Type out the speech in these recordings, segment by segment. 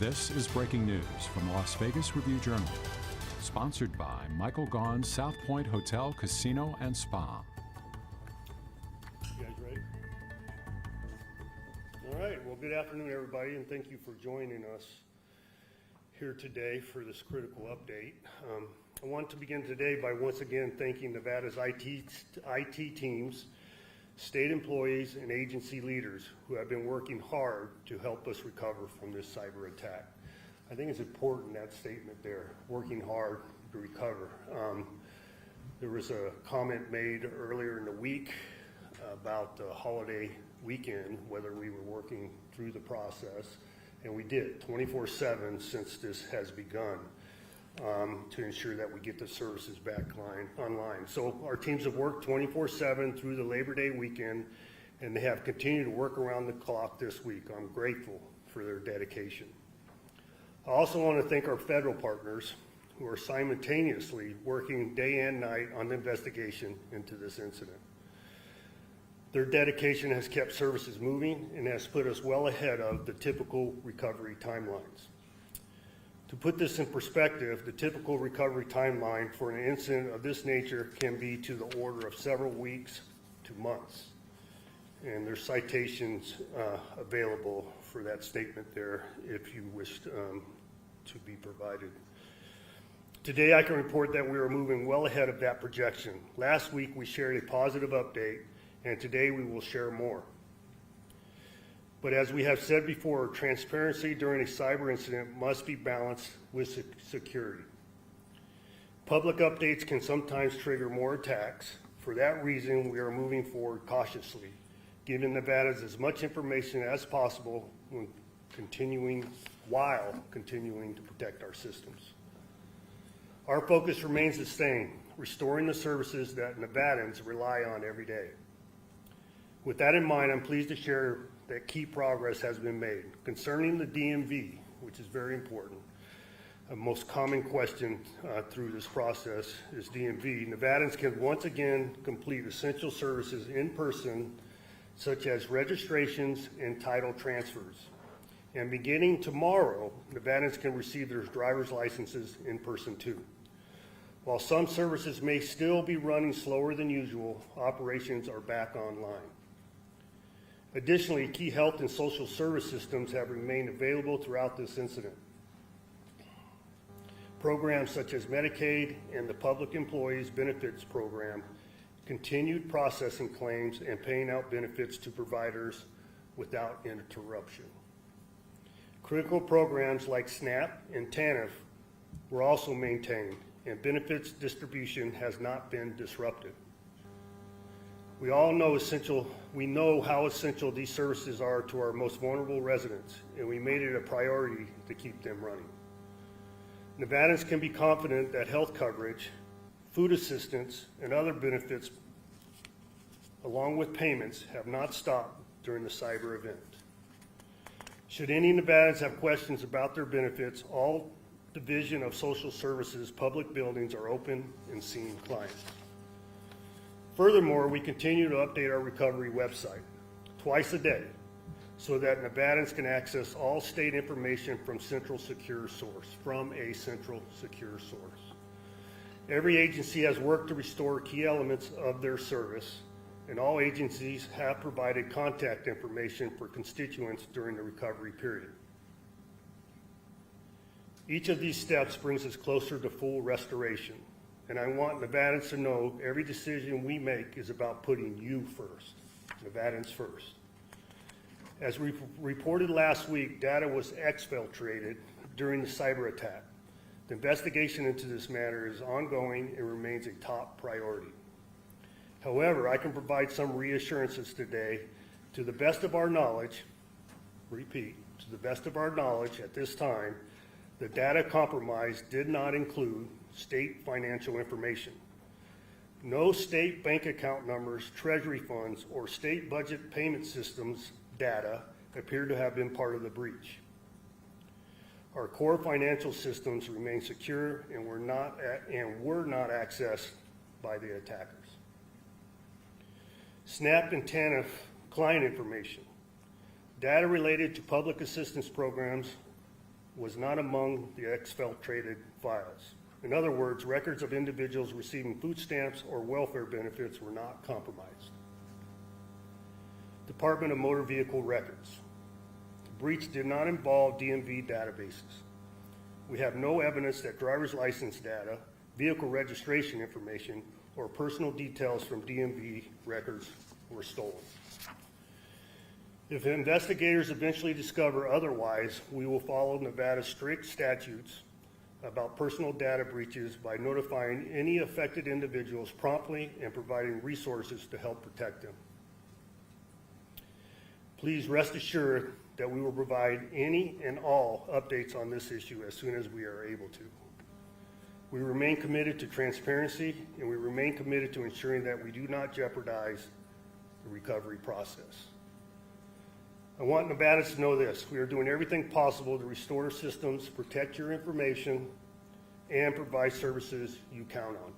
This is breaking news from Las Vegas Review-Journal, sponsored by Michael Gaughan's South Point Hotel, Casino, and Spa. You guys ready? All right, well, good afternoon, everybody, and thank you for joining us here today for this critical update. I want to begin today by once again thanking Nevada's IT teams, state employees, and agency leaders who have been working hard to help us recover from this cyber attack. I think it's important, that statement there, working hard to recover. There was a comment made earlier in the week about the holiday weekend, whether we were working through the process, and we did 24/7 since this has begun to ensure that we get the services back online. So our teams have worked 24/7 through the Labor Day weekend, and they have continued to work around the clock this week. I'm grateful for their dedication. I also want to thank our federal partners who are simultaneously working day and night on the investigation into this incident. Their dedication has kept services moving and has put us well ahead of the typical recovery timelines. To put this in perspective, the typical recovery timeline for an incident of this nature can be to the order of several weeks to months. And there's citations available for that statement there if you wish to be provided. Today I can report that we are moving well ahead of that projection. Last week we shared a positive update, and today we will share more. But as we have said before, transparency during a cyber incident must be balanced with security. Public updates can sometimes trigger more attacks. For that reason, we are moving forward cautiously, giving Nevadans as much information as possible while continuing to protect our systems. Our focus remains the same, restoring the services that Nevadans rely on every day. With that in mind, I'm pleased to share that key progress has been made. Concerning the DMV, which is very important, the most common question through this process is DMV. Nevadans can once again complete essential services in person, such as registrations and title transfers. And beginning tomorrow, Nevadans can receive their driver's licenses in person too. While some services may still be running slower than usual, operations are back online. Additionally, key health and social service systems have remained available throughout this incident. Programs such as Medicaid and the Public Employees Benefits Program continued processing claims and paying out benefits to providers without interruption. Critical programs like SNAP and TANF were also maintained, and benefits distribution has not been disrupted. We know how essential these services are to our most vulnerable residents, and we made it a priority to keep them running. Nevadans can be confident that health coverage, food assistance, and other benefits, along with payments, have not stopped during the cyber event. Should any Nevadans have questions about their benefits, all Division of Social Services public buildings are open and seeing clients. Furthermore, we continue to update our recovery website twice a day so that Nevadans can access all state information from a central secure source. Every agency has worked to restore key elements of their service, and all agencies have provided contact information for constituents during the recovery period. Each of these steps brings us closer to full restoration. And I want Nevadans to know every decision we make is about putting you first, Nevadans first. As we reported last week, data was exfiltrated during the cyber attack. The investigation into this matter is ongoing and remains a top priority. However, I can provide some reassurances today. To the best of our knowledge, to the best of our knowledge at this time, the data compromised did not include state financial information. No state bank account numbers, treasury funds, or state budget payment systems data appear to have been part of the breach. Our core financial systems remain secure and were not accessed by the attackers. SNAP and TANF client information. Data related to public assistance programs was not among the exfiltrated files. In other words, records of individuals receiving food stamps or welfare benefits were not compromised. Department of Motor Vehicle Records. The breach did not involve DMV databases. We have no evidence that driver's license data, vehicle registration information, or personal details from DMV records were stolen. If investigators eventually discover otherwise, we will follow Nevada's strict statutes about personal data breaches by notifying any affected individuals promptly and providing resources to help protect them. Please rest assured that we will provide any and all updates on this issue as soon as we are able to. We remain committed to transparency, and we remain committed to ensuring that we do not jeopardize the recovery process. I want Nevadans to know this: we are doing everything possible to restore our systems, protect your information, and provide services you count on.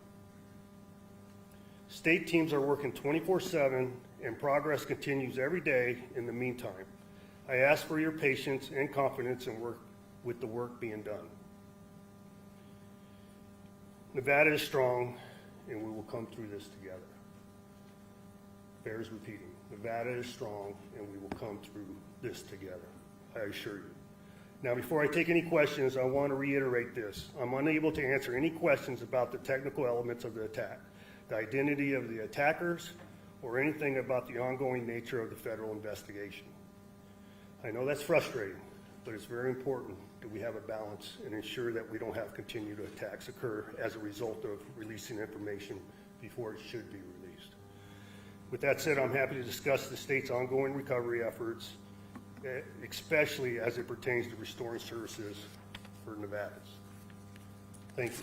State teams are working 24/7, and progress continues every day in the meantime. I ask for your patience and confidence in work with the work being done. Nevada is strong, and we will come through this together. Bears repeating. Nevada is strong, and we will come through this together, I assure you. Now, before I take any questions, I want to reiterate this. I'm unable to answer any questions about the technical elements of the attack, the identity of the attackers, or anything about the ongoing nature of the federal investigation. I know that's frustrating, but it's very important that we have a balance and ensure that we don't have continued attacks occur as a result of releasing information before it should be released. With that said, I'm happy to discuss the state's ongoing recovery efforts, especially as it pertains to restoring services for Nevadans. Thank you.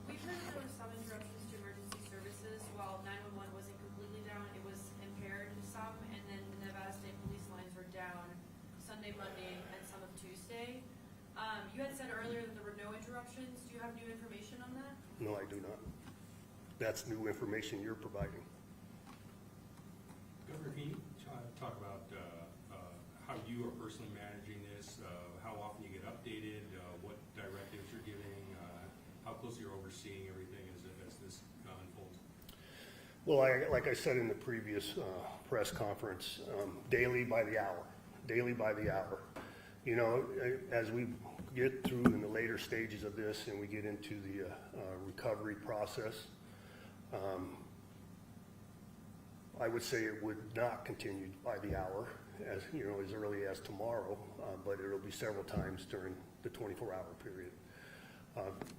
We've heard there were some interruptions to emergency services while 911 wasn't completely down. It was impaired some, and then the Nevada State Police lines were down Sunday, Monday, and some of Tuesday. You had said earlier that there were no interruptions. Do you have new information on that? No, I do not. That's new information you're providing. Governor, can you talk about how you are personally managing this, how often you get updated, what directives you're giving, how closely you're overseeing everything as this unfolds? Well, like I said in the previous press conference, daily by the hour. You know, as we get through in the later stages of this and we get into the recovery process, I would say it would not continue by the hour, as you know, as early as tomorrow, but it'll be several times during the 24-hour period.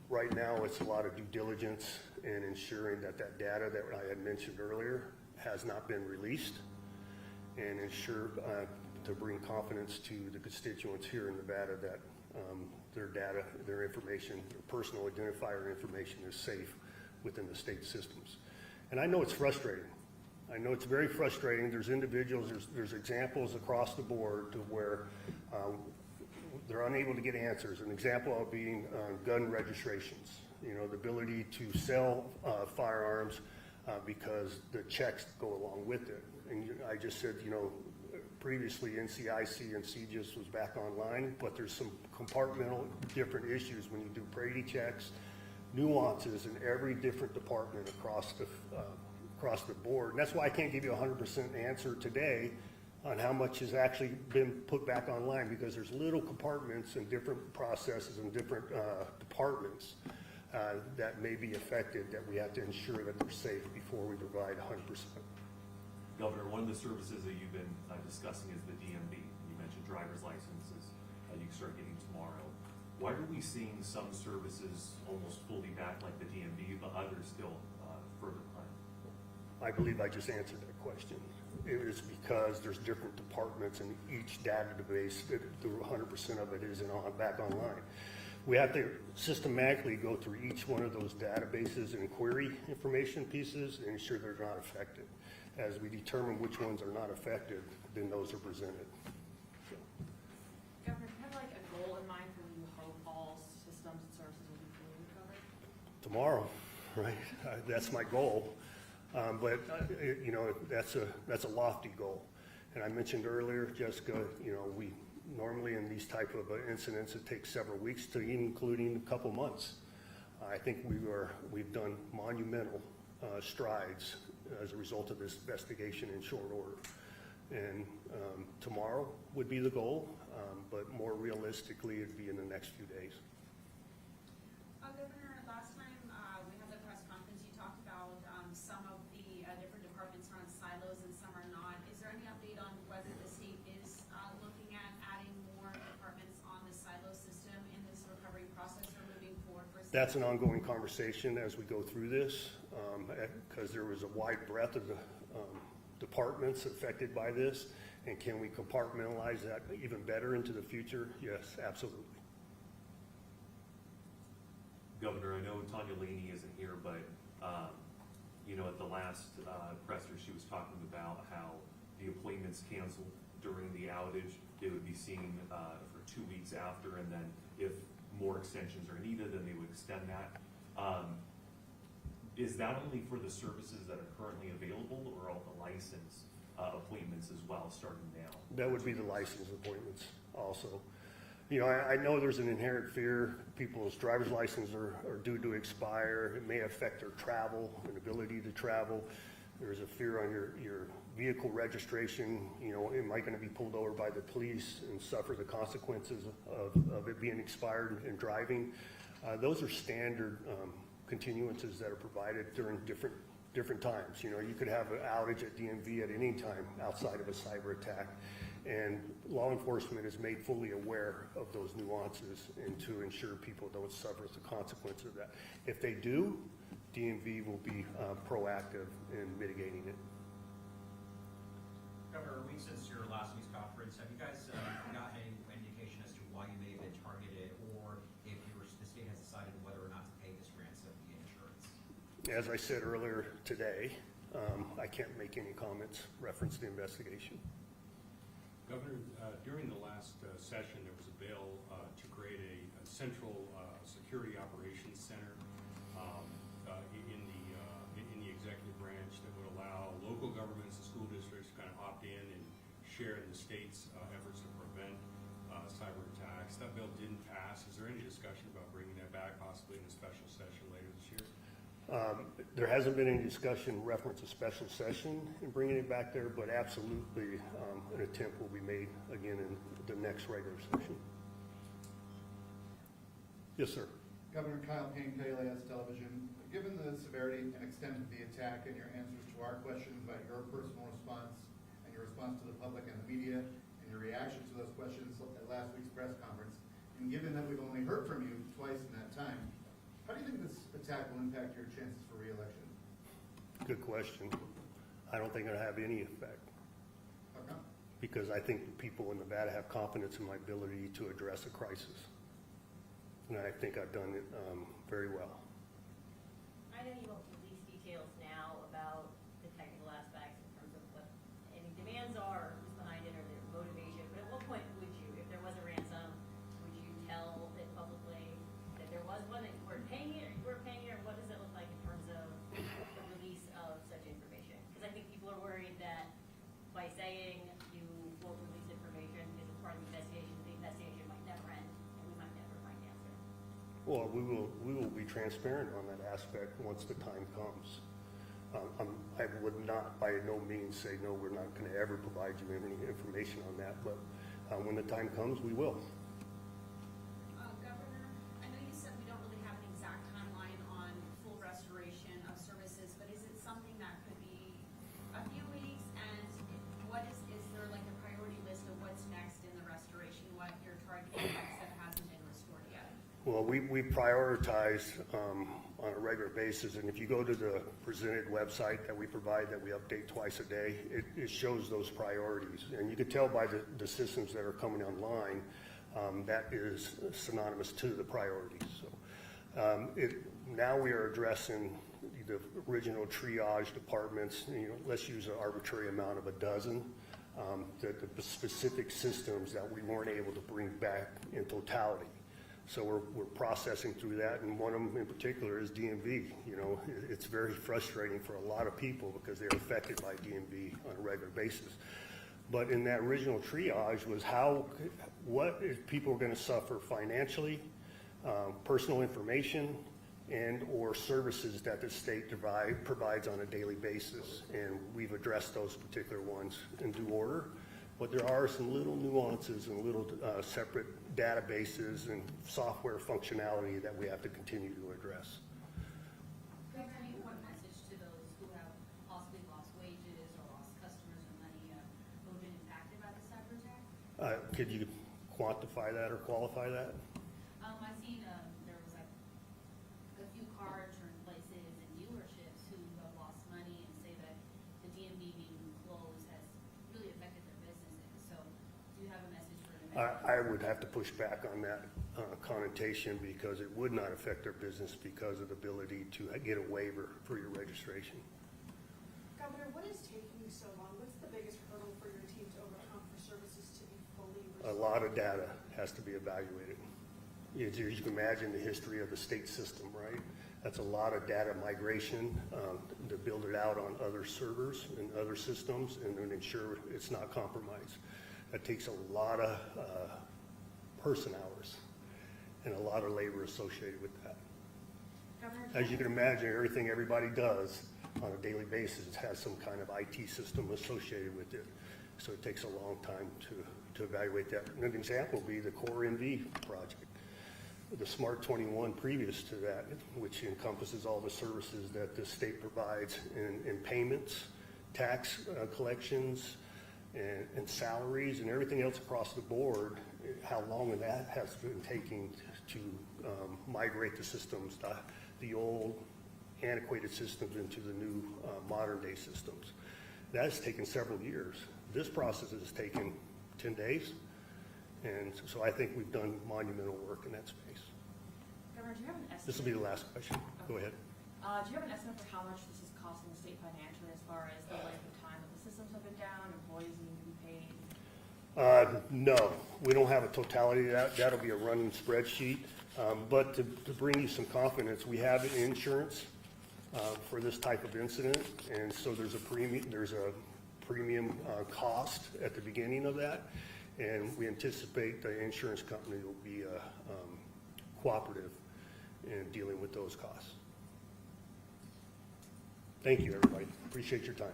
Right now, it's a lot of due diligence in ensuring that that data that I had mentioned earlier has not been released, and ensure to bring confidence to the constituents here in Nevada that their data, their information, their personal identifier information is safe within the state systems. And I know it's frustrating. I know it's very frustrating. There's individuals, there's examples across the board to where they're unable to get answers. An example of being gun registrations. You know, the ability to sell firearms because the checks go along with it. And I just said, you know, previously NCIC and CGIS was back online, but there's some compartmental different issues when you do Brady checks, nuances in every different department across the board. And that's why I can't give you a 100% answer today on how much has actually been put back online, because there's little compartments and different processes and different departments that may be affected that we have to ensure that they're safe before we provide 100%. Governor, one of the services that you've been discussing is the DMV. You mentioned driver's licenses you can start getting tomorrow. Why are we seeing some services almost fully back like the DMV, but others still further behind? I believe I just answered that question. It is because there's different departments in each database that 100% of it isn't back online. We have to systematically go through each one of those databases and query information pieces and ensure they're not affected. As we determine which ones are not affected, then those are presented. So. Governor, do you have like a goal in mind for when you hope all systems and services will be fully recovered? Tomorrow, right? That's my goal. But you know, that's a lofty goal. And I mentioned earlier, Jessica, you know, we normally in these type of incidents, it takes several weeks to including a couple months. I think we've done monumental strides as a result of this investigation in short order. And tomorrow would be the goal, but more realistically, it'd be in the next few days. Governor, last time we had the press conference, you talked about some of the different departments are on silos and some are not. Is there any update on whether the state is looking at adding more departments on the silo system in this recovery process or moving forward? That's an ongoing conversation as we go through this, because there was a wide breadth of the departments affected by this, and can we compartmentalize that even better into the future? Yes, absolutely. Governor, I know Tanya Laney isn't here, but, you know, at the last presser, she was talking about how the appointments canceled during the outage, they would be seen for 2 weeks after, and then if more extensions are needed, then they would extend that. Is that only for the services that are currently available, or all the license appointments as well, starting now? That would be the license appointments also. You know, I know there's an inherent fear. People's driver's licenses are due to expire. It may affect their travel and ability to travel. There's a fear on your vehicle registration. You know, am I going to be pulled over by the police and suffer the consequences of it being expired and driving? Those are standard continuances that are provided during different times. You know, you could have an outage at DMV at any time outside of a cyber attack. And law enforcement is made fully aware of those nuances and to ensure people don't suffer the consequences of that. If they do, DMV will be proactive in mitigating it. Governor, a week since your last news conference, have you guys gotten any indication as to why you may have been targeted, or if the state has decided whether or not to pay this ransom via insurance? As I said earlier today, I can't make any comments reference the investigation. Governor, during the last session, there was a bill to create a central security operations center in the executive branch that would allow local governments and school districts to kind of opt in and share in the state's efforts to prevent cyber attacks. That bill didn't pass. Is there any discussion about bringing that back possibly in a special session later this year? There hasn't been any discussion reference a special session in bringing it back there, but absolutely an attempt will be made again in the next regular session. Yes, sir. Governor Kyle Payne, KLAS Television. Given the severity and extent of the attack and your answers to our questions about your personal response and your response to the public and the media and your reactions to those questions at last week's press conference, and given that we've only heard from you twice in that time, how do you think this attack will impact your chances for re-election? Good question. I don't think it'll have any effect. How come? Because I think the people in Nevada have confidence in my ability to address a crisis. And I think I've done it very well. I know you won't release details now about the technical aspects in terms of what any demands are, who's behind it, or their motivation, but at what point would you, if there was a ransom, would you tell it publicly that there was one, that you weren't paying it, or you were paying it, or what does it look like in terms of the release of such information? Because I think people are worried that by saying you won't release information because it's part of the investigation might never end, and we might never find the answer. Well, we will be transparent on that aspect once the time comes. I would not by no means say, no, we're not going to ever provide you any information on that, but when the time comes, we will. Governor, I know you said we don't really have an exact timeline on full restoration of services, but is it something that could be a few weeks? And is there like a priority list of what's next in the restoration, what you're targeting next that hasn't been restored yet? Well, we prioritize on a regular basis, and if you go to the presented website that we provide, that we update twice a day, it shows those priorities. And you can tell by the systems that are coming online, that is synonymous to the priorities. So now we are addressing the original triage departments. You know, let's use an arbitrary amount of a dozen. The specific systems that we weren't able to bring back in totality. So we're processing through that, and one of them in particular is DMV. You know, it's very frustrating for a lot of people because they're affected by DMV on a regular basis. But in that original triage was what if people are gonna suffer financially, personal information, and/or services that the state provides on a daily basis. And we've addressed those particular ones in due order. But there are some little nuances and little separate databases and software functionality that we have to continue to address. One message to those who have possibly lost wages or lost customers or money who have been impacted by the cyber attack? Could you quantify that or qualify that? I've seen there was a few car insurance places and dealerships who have lost money and say that the DMV being closed has really affected their businesses. So do you have a message for them? I would have to push back on that connotation because it would not affect their business because of the ability to get a waiver for your registration. Governor, what is taking you so long? What's the biggest hurdle for your team to overcome for services to be fully A restored? lot of data has to be evaluated. As you can imagine, the history of the state system, right? That's a lot of data migration to build it out on other servers and other systems and then ensure it's not compromised. That takes a lot of person hours and a lot of labor associated with that. Governor, As you can imagine, everything everybody does on a daily basis has some kind of IT system associated with it. So it takes a long time to evaluate that. An example would be the Core NV project. The Smart 21 previous to that, which encompasses all the services that the state provides in payments, tax collections, and salaries and everything else across the board, how long that has been taking to migrate the systems, the old antiquated systems into the new modern day systems. That's taken several years. This process has taken 10 days. And so I think we've done monumental work in that space. Governor, do you have an estimate? This will be the last question. Go ahead. Do you have an estimate for how much this is costing the state financially as far as the length of time that the systems have been down, employees need to be paid? No, we don't have a totality of that. That'll be a running spreadsheet. But to bring you some confidence, we have insurance for this type of incident. And so there's a premium cost at the beginning of that. And we anticipate the insurance company will be cooperative in dealing with those costs. Thank you, everybody. Appreciate your time.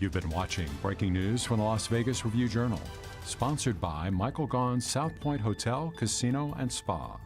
You've been watching Breaking News from the Las Vegas Review-Journal, sponsored by Michael Gaughan's South Point Hotel, Casino, and Spa.